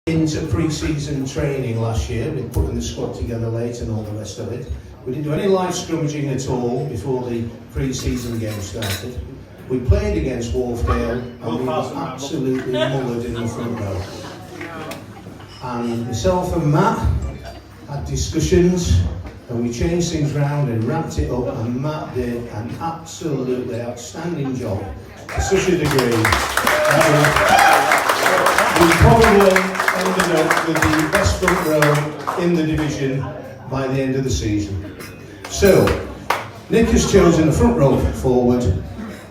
Into pre-season training last year, with putting the squad together late and all the rest of it. We didn't do any live scrummaging at all before the pre-season game started. We played against Wharfdale and we were absolutely mullered in the front row. And myself and Matt had discussions and we changed things round and ramped it up, and Matt did an absolutely outstanding job to such a degree we probably ended up with the best front row in the division by the end of the season. So, Nick has chosen a front row forward.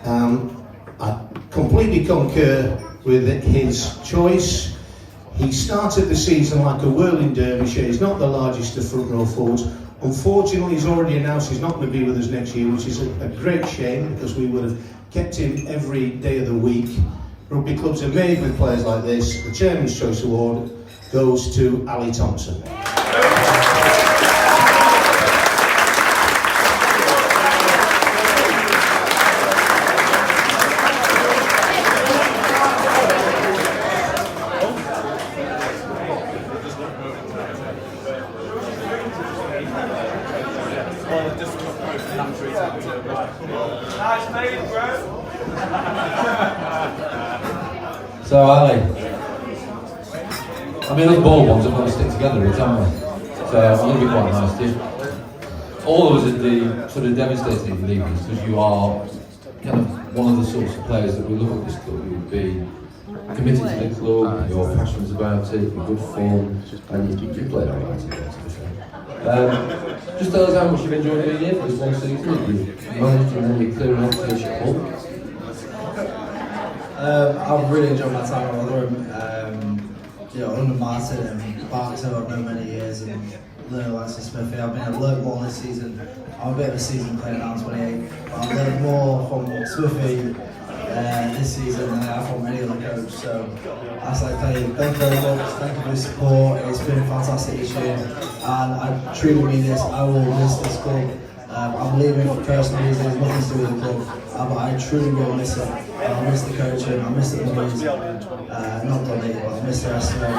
I completely concur with his choice. He started the season like a whirling derbyshire. He's not the largest of front row forwards. Unfortunately, he's already announced he's not going to be with us next year, which is a great shame because we would have kept him every day of the week. Rugby clubs are made with players like this. The Chairman's Choice Award goes to Ali Thompson. Nice made, bro. So Ali, I mean those ball ones are going to stick together a bit, aren't they? So I'm going to be quite nice to you. All of us at the sort of devastating leavings, because you are kind of one of the sorts of players that we look at this club. You would be committed to the club, you're passionate about it, you're good form, and you played all right today, to be fair. Just tell us how much you've enjoyed being here for this one season. You've managed and then you're clearing up to your home. I've really enjoyed my time at Rotherham. Under Martin and Barks, who I've known many years, and learning Alexis Smithy. I've been alert more this season. I'm a bit of a season player now, 28. I've learned more from Smithy this season than I have from any other coach. So I was like, thank you very much. Thank you for the support. It's been fantastic this year, and I truly mean this. I will miss this club. I'm leaving for personal reasons, nothing to do with the club, but I truly will miss it. I miss the coaching, I miss the boys, not Donny, but I miss the rest of them.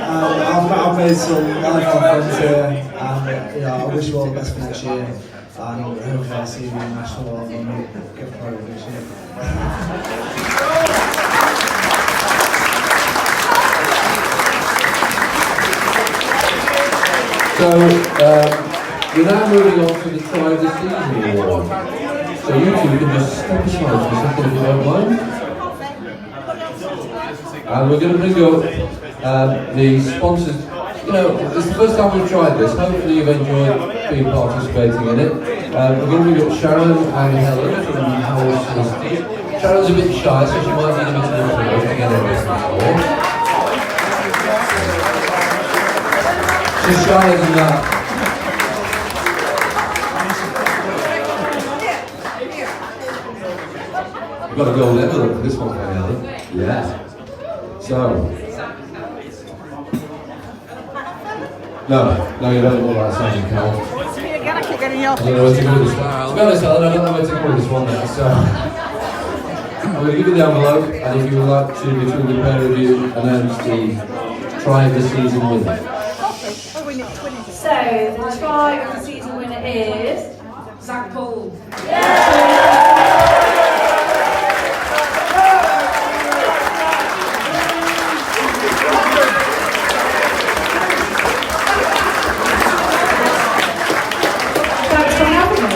I've made some lifelong friends here, and I wish you all the best for next year, and hopefully I'll see you in the national level and get promoted this year. So, we're now moving on to the Try of the Season award. So you two can just step aside for a second if you don't mind. And we're going to bring up the sponsors. It's the first time we've tried this. Hopefully you've enjoyed being participating in it. We're going to bring up Sharon and Helen from Howell Solicitors. Sharon's a bit shy, so she might need a bit of support to get her business forward. She's shyer than that. We've got a gold envelope for this one, Helen. Yeah. So. No, you don't look like sounding cold. I keep getting your I don't know where to go with this one. To be honest, Helen, I don't know where to go with this one now. So. I'm going to give you the envelope, and if you would like to, between the pair of you, announce the Try of the Season winner. So, the Try of the Season winner is Zach Paul. Thanks for having me.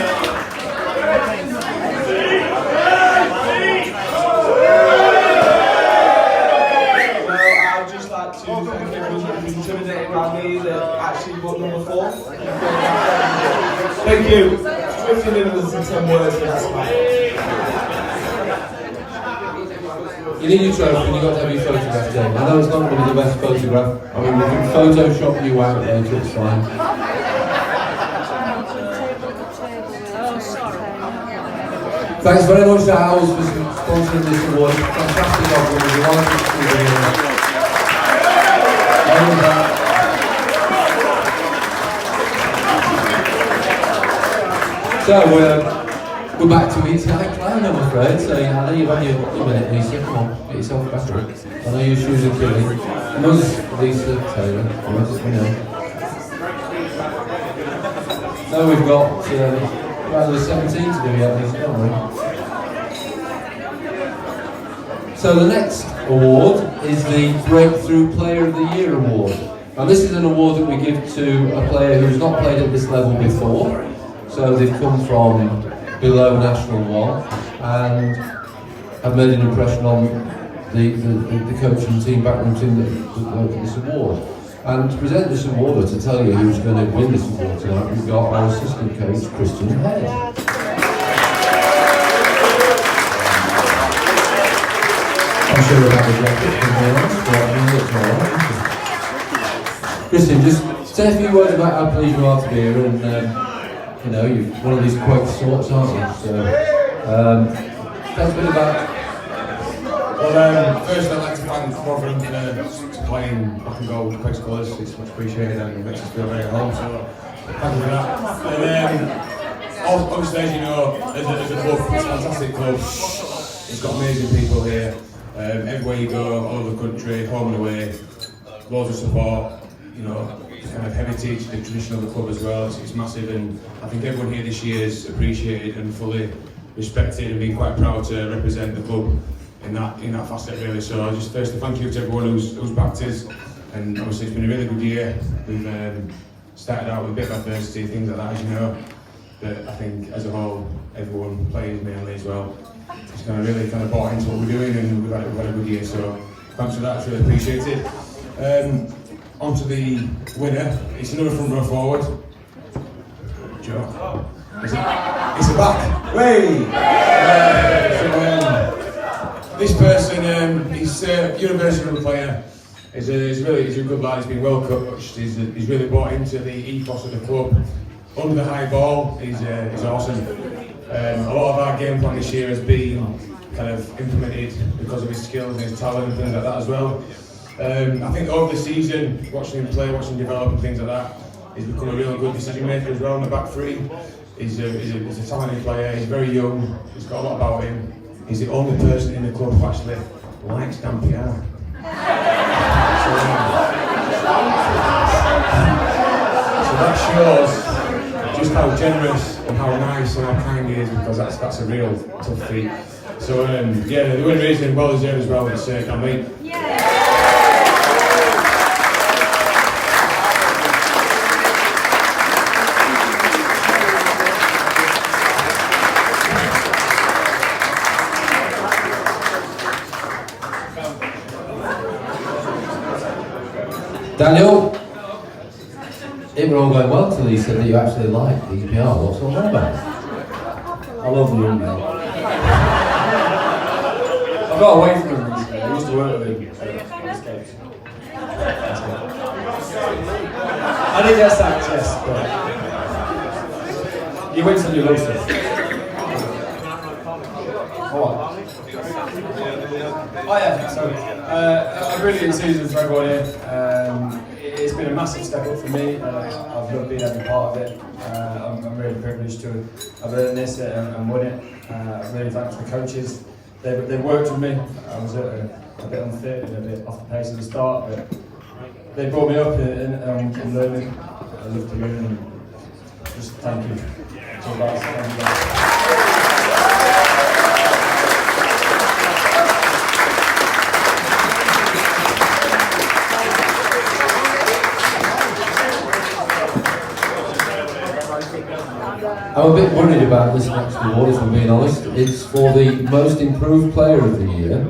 Well, I'd just like to thank everyone that was intimidated by me that actually got number 4. Thank you. 50 minutes and 10 words, that's fine. You need your trophy and you've got to have your photograph taken. I know it's not going to be the best photograph. I mean, we can Photoshop you out later, it's fine. Thanks very much to Howells for sponsoring this award. Fantastic offer. It was a wonderful to be here. So, we're We're back to eating like clown, I'm afraid. So I know you've had your minute, Lisa. Come on, get yourself back up. I know your shoes are killing. Muzz, Lisa, Taylor, Muzz, we know. So we've got around the 17 to do yet, Lisa, don't we? So the next award is the Breakthrough Player of the Year award. And this is an award that we give to a player who's not played at this level before. So they've come from below National 1 and have made an impression on the coach and team, backroom team that went for this award. And to present this award, or to tell you who's going to win this award tonight, we've got our assistant coach, Christian Head. I'm sure we'll have a jacket from there on, but I mean, it's alright. Christian, just say a few words about how pleased you are to be here, and you know, you're one of these quote sorts, aren't you? So, tell us a bit about. Well, first I'd like to thank Rotherham for playing back and goal quick colours. It's much appreciated and it makes us feel very at home. So, thank you for that. And obviously, as you know, as a club, it's a fantastic club. It's got amazing people here. Everywhere you go, all over the country, home and away, loads of support. You know, the kind of heritage, the tradition of the club as well. It's massive, and I think everyone here this year is appreciated and fully respected and being quite proud to represent the club in that facet really. So just firstly thank you to everyone who's backed us, and obviously it's been a really good year. We've started out with a bit of adversity, things like that, as you know, but I think as a whole, everyone, players mainly as well, it's really bought into what we're doing, and we've had a good year, so thanks for that, it's really appreciated. On to the winner, it's another front row forward. Joe. It's a back. Way! This person, he's a university level player. He's a good lad, he's been well coached, he's really bought into the ethos of the club. Under the high ball, he's awesome. A lot of our game plan this year has been kind of implemented because of his skills and his talent and things like that as well. I think over the season, watching him play, watching him develop and things like that, he's become a really good decision maker as well in the back three. He's a talented player, he's very young, he's got a lot about him. He's the only person in the club who actually likes Dampier. So that shows just how generous and how nice and how kind he is, because that's a real tough feat. So yeah, the winner is well deserved as well, it's Dampier. Daniel, it were all going well till he said that you actually like DPR. What's all that about? I love the young man. I got away from him recently. I used to work with him. I didn't get sacked, yes, but he wins and you lose it. What? Oh yeah, so a brilliant season for everyone here. It's been a massive step up for me. I've loved being every part of it. I'm really privileged to have earned this and won it. I'm really thankful to the coaches. They worked with me. I was a bit unfit and a bit off the pace at the start, but they brought me up and learning. I love to learn, and just thank you. It's all about thank you guys. I'm a bit worried about this next award, if I'm being honest. It's for the most improved player of the year.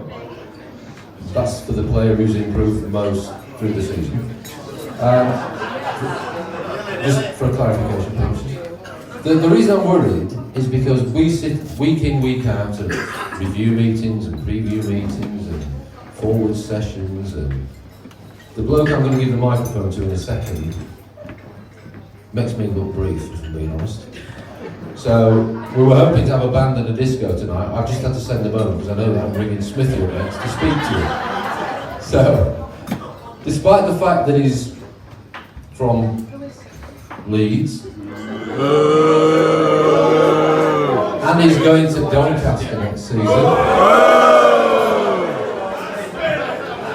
That's for the player who's improved the most through the season. Just for clarification purposes. The reason I'm worried is because we sit week in, week out at review meetings and preview meetings and forward sessions, and the bloke I'm going to give the microphone to in a second makes me look brief, if I'm being honest. So, we were hoping to have a band and a disco tonight. I've just had to send them home because I know that I'm bringing Smithy up next to speak to you. So, despite the fact that he's from Leeds, And he's going to Doncaster next season.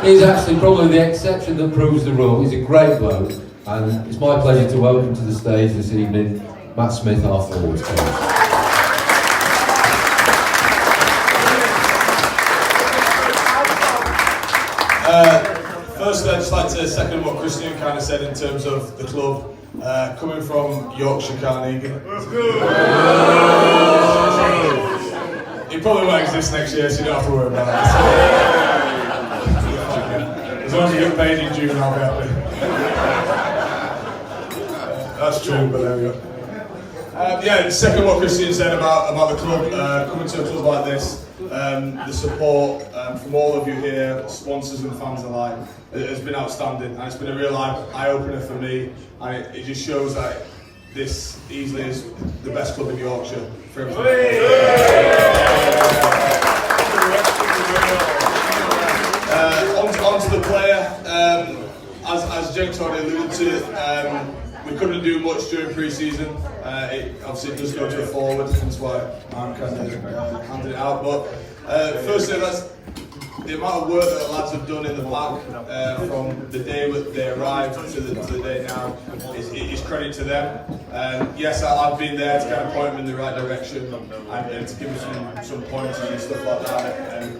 He's actually probably the exception that proves the rule. He's a great bloke, and it's my pleasure to welcome to the stage this evening Matt Smith, our forwards coach. Firstly, I'd just like to second what Christian kind of said in terms of the club. Coming from Yorkshire, Carnegie. It probably won't exist next year, so you don't have to worry about it. As long as you get paid in June, I'll be happy. That's true, but there we go. Yeah, second what Christian said about the club, coming to a club like this, the support from all of you here, sponsors and fans alike, has been outstanding, and it's been a real eye-opener for me, and it just shows that this easily is the best club in Yorkshire for everything. On to the player, as Jake's already alluded to, we couldn't do much during pre-season. Obviously it does go to a forward, that's why I'm kind of handing it out. But firstly, that's the amount of work that the lads have done in the pack from the day that they arrived to the day now is credit to them. Yes, I've been there to kind of point them in the right direction and to give them some pointers and stuff like that.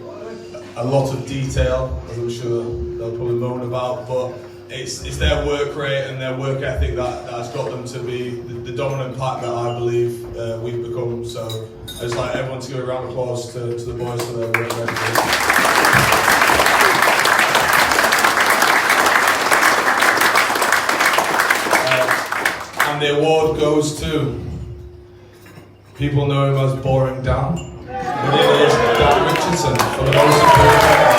A lot of detail, as I'm sure they'll probably moan about, but it's their work rate and their work ethic that has got them to be the dominant pack that I believe we've become. So I just like everyone to give a round of applause to the boys for their work rate. And the award goes to, people know him as Boring Dan. And it is Dan Richardson for the most important.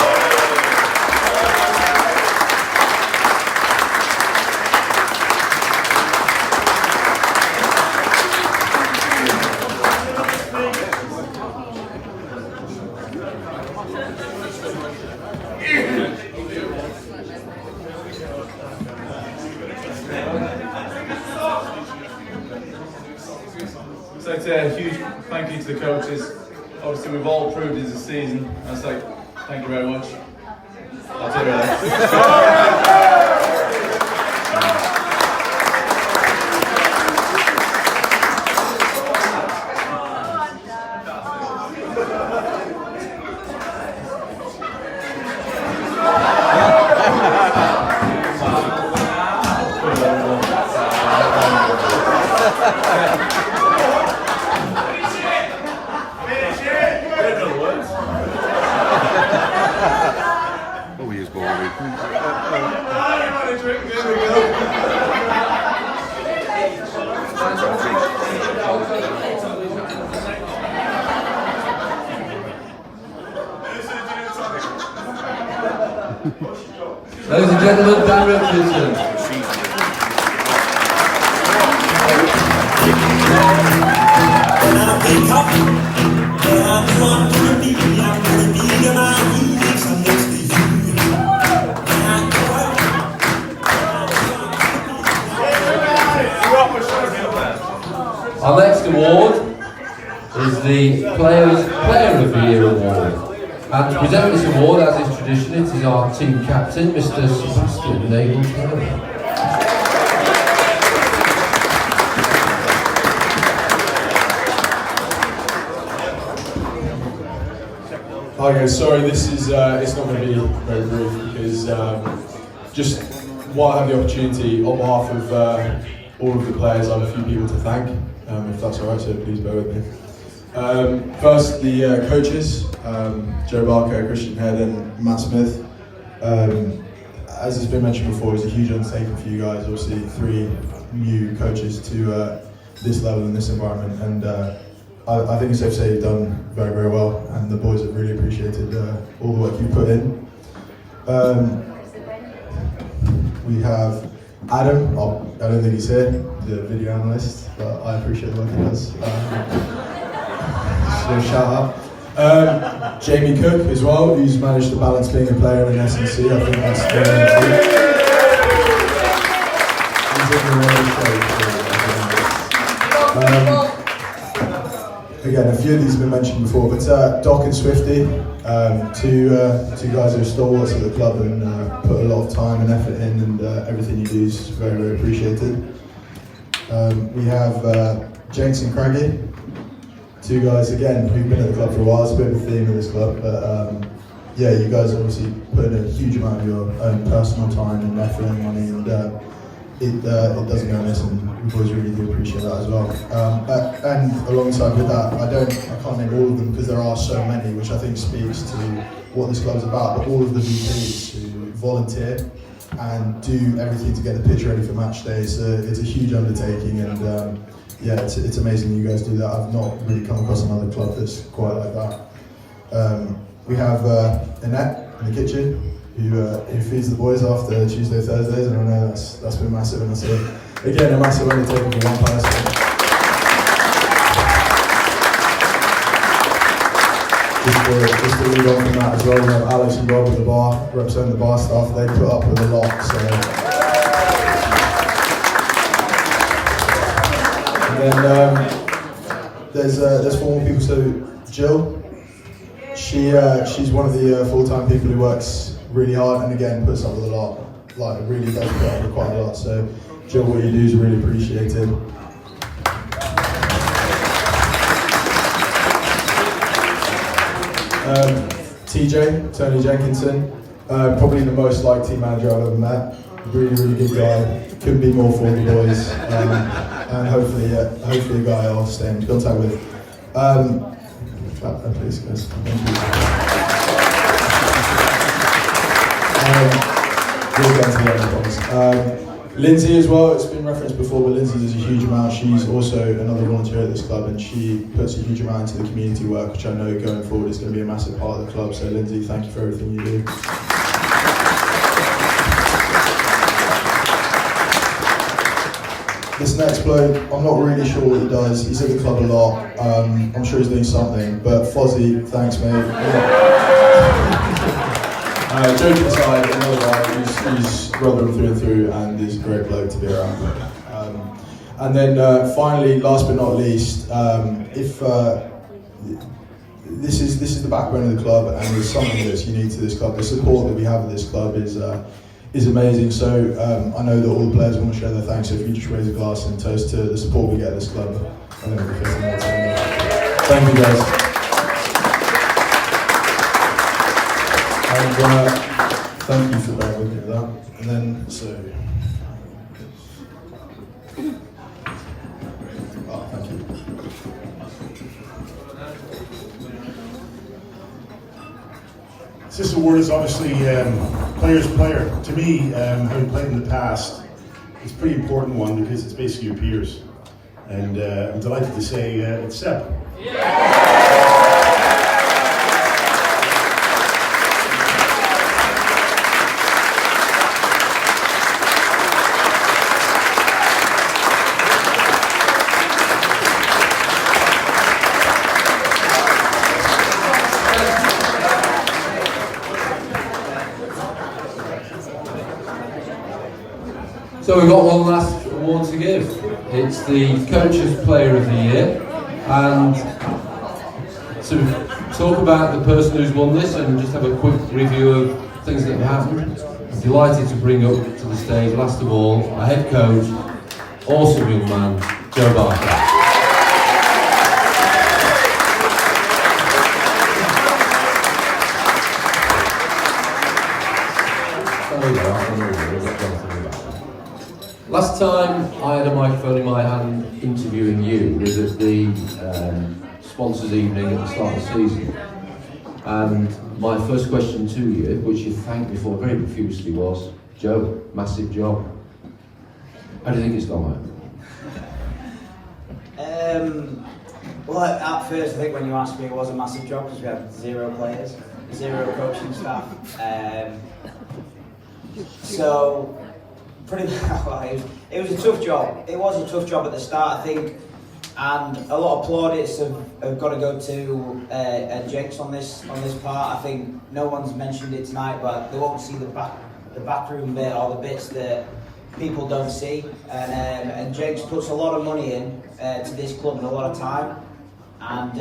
So it's a huge thank you to the coaches. Obviously we've all proved this season. I was like, thank you very much. That's it really. Ladies and gentlemen, Dan Richardson. Our next award is the Player of the Year award. And to present this award, as is tradition, it is our team captain, Mr. Sebastian Nagel. Hi guys, sorry, this is it's not going to be very brief because just while I have the opportunity, on behalf of all of the players, I have a few people to thank, if that's alright, so please bear with me. First, the coaches, Joe Barker, Christian Head and Matt Smith. As has been mentioned before, it's a huge undertaking for you guys, obviously 3 new coaches to this level in this environment, and I think it's safe to say you've done very, very well, and the boys have really appreciated all the work you've put in. We have Adam, I don't think he's here, the video analyst, but I appreciate the work he does. So shout out. Jamie Cook as well, who's managed to balance being a player in SNC. I think that's very again, a few of these have been mentioned before, but Doc and Swifty, two guys who are stalwarts at the club and put a lot of time and effort in, and everything you do is very, very appreciated. We have Jenks and Craggy, two guys again who've been at the club for a while. It's a bit of a theme of this club, but yeah, you guys obviously put in a huge amount of your own personal time and effort and money, and it doesn't go amiss, and we boys really do appreciate that as well. And alongside with that, I can't name all of them because there are so many, which I think speaks to what this club's about. But all of the VPs who volunteer and do everything to get the pitch ready for match day, it's a huge undertaking, and yeah, it's amazing you guys do that. I've not really come across another club that's quite like that. We have Annette in the kitchen, who feeds the boys after Tuesday, Thursdays, and I know that's been massive, and so again a massive undertaking for one person. Just to lead on from that as well, we have Alex and Rob at the bar, representing the bar staff. They put up with a lot, so. And then there's 4 more people. So Jill, she's one of the full-time people who works really hard and again puts up with a lot, like really does put up with quite a lot. So Jill, what you do is really appreciated. TJ, Tony Jenkinson, probably the most liked team manager I've ever met. Really, really good guy. Couldn't be more for the boys, and hopefully a guy I'll stay in contact with. Please, guys. Thank you. We'll get to the other ones. Lindsay as well, it's been referenced before, but Lindsay does a huge amount. She's also another volunteer at this club, and she puts a huge amount into the community work, which I know going forward is going to be a massive part of the club. So Lindsay, thank you for everything you do. This next bloke, I'm not really sure what he does. He's at the club a lot. I'm sure he's doing something, but Fozzie, thanks mate. Joking aside, another guy who's Rotherham through and through, and is a great bloke to be around. And then finally, last but not least, if this is the backbone of the club, and there's something that's unique to this club. The support that we have at this club is amazing. So I know that all the players want to share their thanks. So if you just raise a glass and toast to the support we get at this club, I think we'll be fitting more time. Thank you guys. And thank you for bearing with me with that. And then, so. Oh, thank you. This award is obviously player's player. To me, having played in the past, it's a pretty important one because it's basically your peers. And I'm delighted to say it's Seb. So we've got one last award to give. It's the Coach's Player of the Year, and to talk about the person who's won this and just have a quick review of things that have happened, I'm delighted to bring up to the stage, last of all, our head coach, awesome young man, Joe Barker. Last time I had a microphone in my hand interviewing you was at the sponsors evening at the start of the season, and my first question to you, which you thanked me for very profusely, was, Joe, massive job. How do you think it's gone, mate? Well, at first I think when you asked me it was a massive job because we had 0 players, 0 coaching staff. So pretty well, it was a tough job. It was a tough job at the start, I think, and a lot of plaudits have got to go to Jenks on this part. I think no one's mentioned it tonight, but they won't see the backroom bit or the bits that people don't see. And Jenks puts a lot of money in to this club and a lot of time. And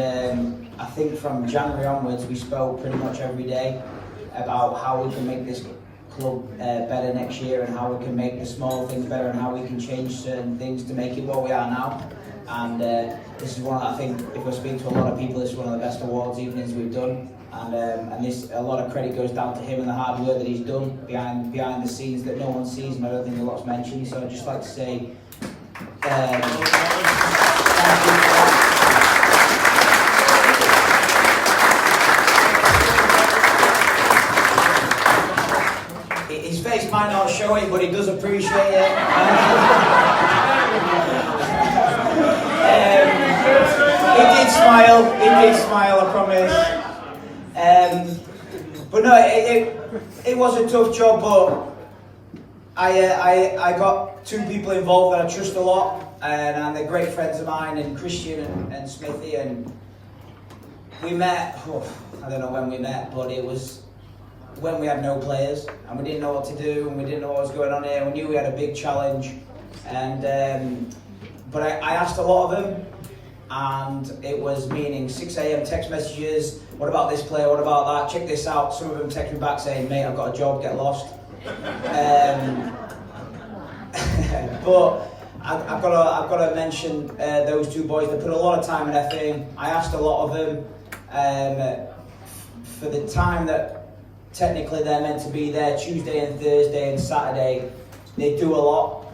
I think from January onwards, we spoke pretty much every day about how we can make this club better next year, and how we can make the small things better, and how we can change certain things to make it what we are now. And this is one, I think, if we're speaking to a lot of people, this is one of the best awards evenings we've done. And this, a lot of credit goes down to him and the hard work that he's done behind the scenes that no one sees, and I don't think a lot's mentioned. So I'd just like to say thank you for that. His face might not show it, but he does appreciate it. He did smile, I promise. But no, it was a tough job, but I got two people involved that I trust a lot, and they're great friends of mine, and Christian and Smithy, and we met, I don't know when we met, but it was when we had no players, and we didn't know what to do, and we didn't know what was going on here. We knew we had a big challenge, and but I asked a lot of them, and it was meaning 6 a.m. text messages. What about this player? What about that? Check this out. Some of them text me back saying, "Mate, I've got a job. Get lost." But I've got to mention those two boys. They put a lot of time and effort in. I asked a lot of them for the time that technically they're meant to be there, Tuesday and Thursday and Saturday. They do a lot.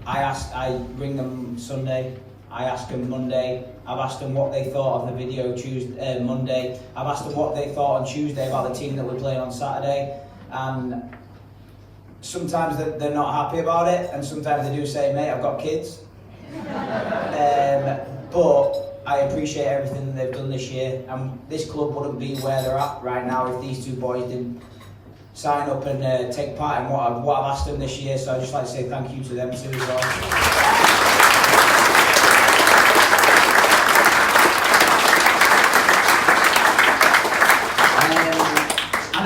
I ring them Sunday. I ask them Monday. I've asked them what they thought of the video Monday. I've asked them what they thought on Tuesday about the team that we're playing on Saturday. And sometimes they're not happy about it, and sometimes they do say, "Mate, I've got kids." But I appreciate everything that they've done this year, and this club wouldn't be where they're at right now if these two boys didn't sign up and take part in what I've asked them this year. So I'd just like to say thank you to them too as well.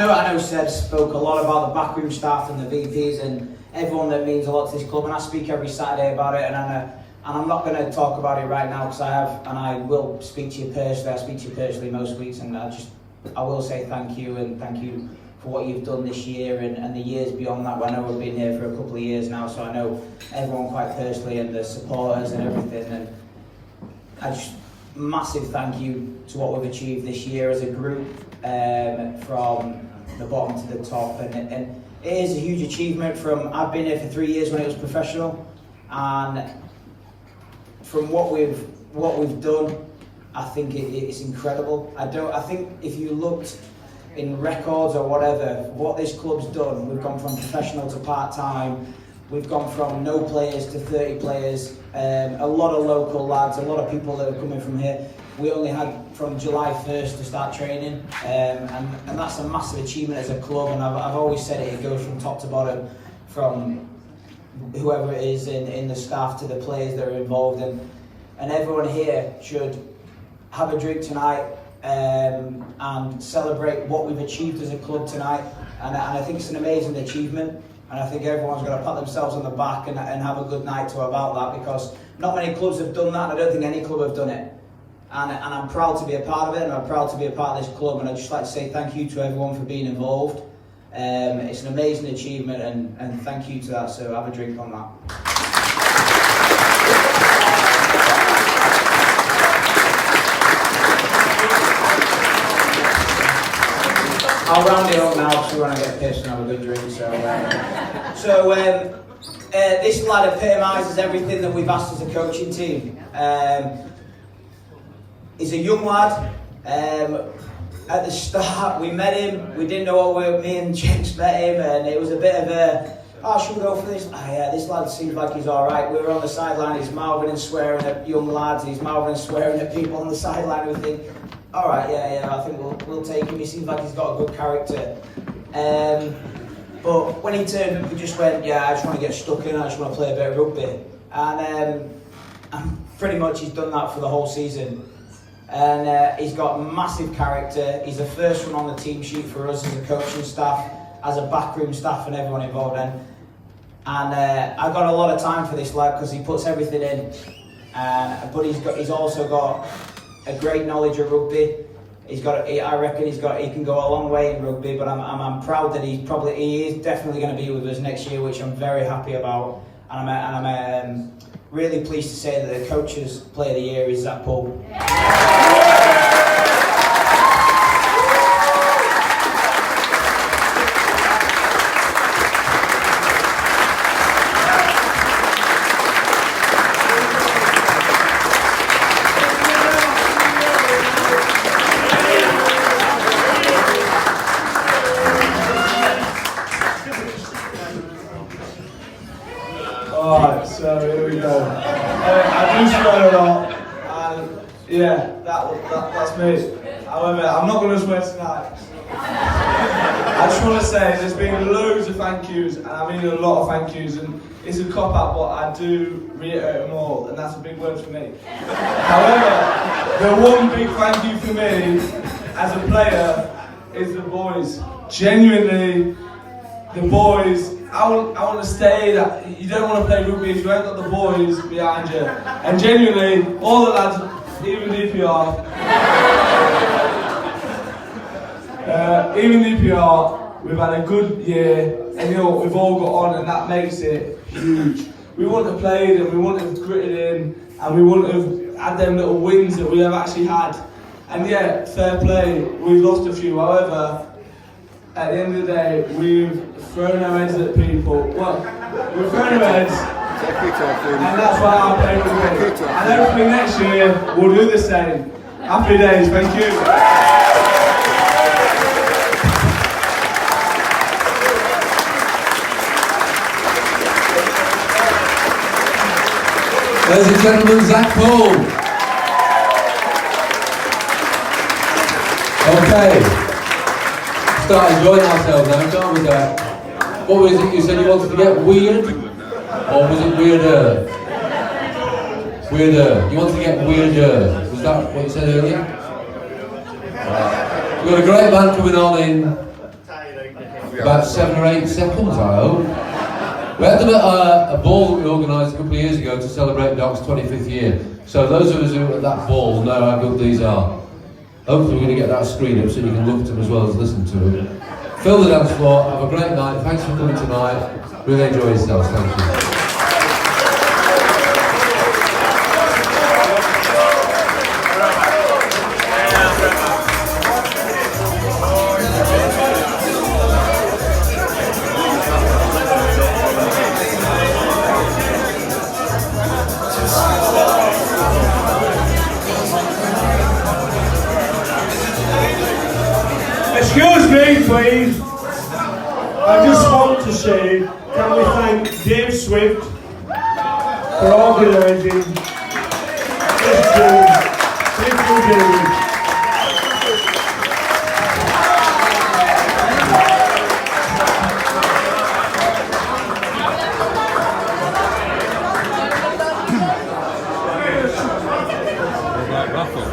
I know Seb spoke a lot about the backroom staff and the VPs and everyone that means a lot to this club, and I speak every Saturday about it, and I'm not going to talk about it right now because I will speak to you personally. I speak to you personally most weeks, and I will say thank you, and thank you for what you've done this year and the years beyond that. I know we've been here for a couple of years now, so I know everyone quite personally, and the supporters and everything, and I just massive thank you to what we've achieved this year as a group, from the bottom to the top, and it is a huge achievement. I've been here for 3 years when it was professional, and from what we've done, I think it's incredible. I think if you looked in records or whatever, what this club's done, we've gone from professional to part-time, we've gone from no players to 30 players, a lot of local lads, a lot of people that are coming from here. We only had from July 1st to start training, and that's a massive achievement as a club, and I've always said it goes from top to bottom, from whoever it is in the staff to the players that are involved, and everyone here should have a drink tonight and celebrate what we've achieved as a club tonight, and I think it's an amazing achievement, and I think everyone's got to pat themselves on the back and have a good night about that, because not many clubs have done that, and I don't think any club have done it. And I'm proud to be a part of it, and I'm proud to be a part of this club, and I'd just like to say thank you to everyone for being involved. It's an amazing achievement, and thank you to that, so have a drink on that. I'll round it up now so when I get pissed and have a good drink. This lad epitomises everything that we've asked as a coaching team. He's a young lad. At the start, we met him. We didn't know me and James met him, and it was a bit of a, should we go for this? Yeah, this lad seems like he's all right. We were on the sideline. He's mouthing and swearing at young lads. He's mouthing and swearing at people on the sideline. We think, all right, yeah, I think we'll take him. He seems like he's got a good character. But when he turned up, we just went, yeah, I just want to get stuck in. I just want to play a bit of rugby. And pretty much he's done that for the whole season. And he's got massive character. He's the first one on the team sheet for us as a coaching staff, as a backroom staff, and everyone involved. And I got a lot of time for this lad because he puts everything in. but he's also got a great knowledge of rugby. I reckon he can go a long way in rugby. But I'm proud that he is definitely going to be with us next year, which I'm very happy about. And I'm really pleased to say that the coach's player of the year is Zach Paul. Alright, so here we go. I do swear a lot, and yeah, that's me. However, I'm not going to swear tonight. I just want to say there's been loads of thank yous, and I mean a lot of thank yous, and it's a cop-out, but I do reiterate them all, and that's a big word for me. However, the one big thank you for me as a player is the boys. Genuinely, the boys. I want to say that you don't want to play rugby if you ain't got the boys behind you. And genuinely, all the lads, even DPR, we've had a good year, and you know we've all got on, and that makes it huge. We wouldn't have played, and we wouldn't have gritted in, and we wouldn't have had them little wins that we have actually had. And yeah, fair play, we've lost a few. However, at the end of the day, we've thrown our heads at people. Well, we've thrown our heads, and that's why our play will win. And hopefully next year, we'll do the same. Happy days, thank you. Ladies and gentlemen, Zach Paul. Okay. Start enjoying ourselves now, can't we, Dad? What was it you said you wanted to get weird? Or was it weirder? Weirder. You wanted to get weirder. Was that what you said earlier? We've got a great band coming on in about 7 or 8 seconds, I hope. We had a ball that we organised a couple of years ago to celebrate Doc's 25th year. So those of us who were at that ball know how good these are. Hopefully we're going to get that screen up so you can look at them as well as listen to them. Fill the dance floor, have a great night, thanks for coming tonight, really enjoy yourselves, thank you. Excuse me, please. I just want to say, can we thank Dave Swift for organising this game. Thank you, Dave. Raffle.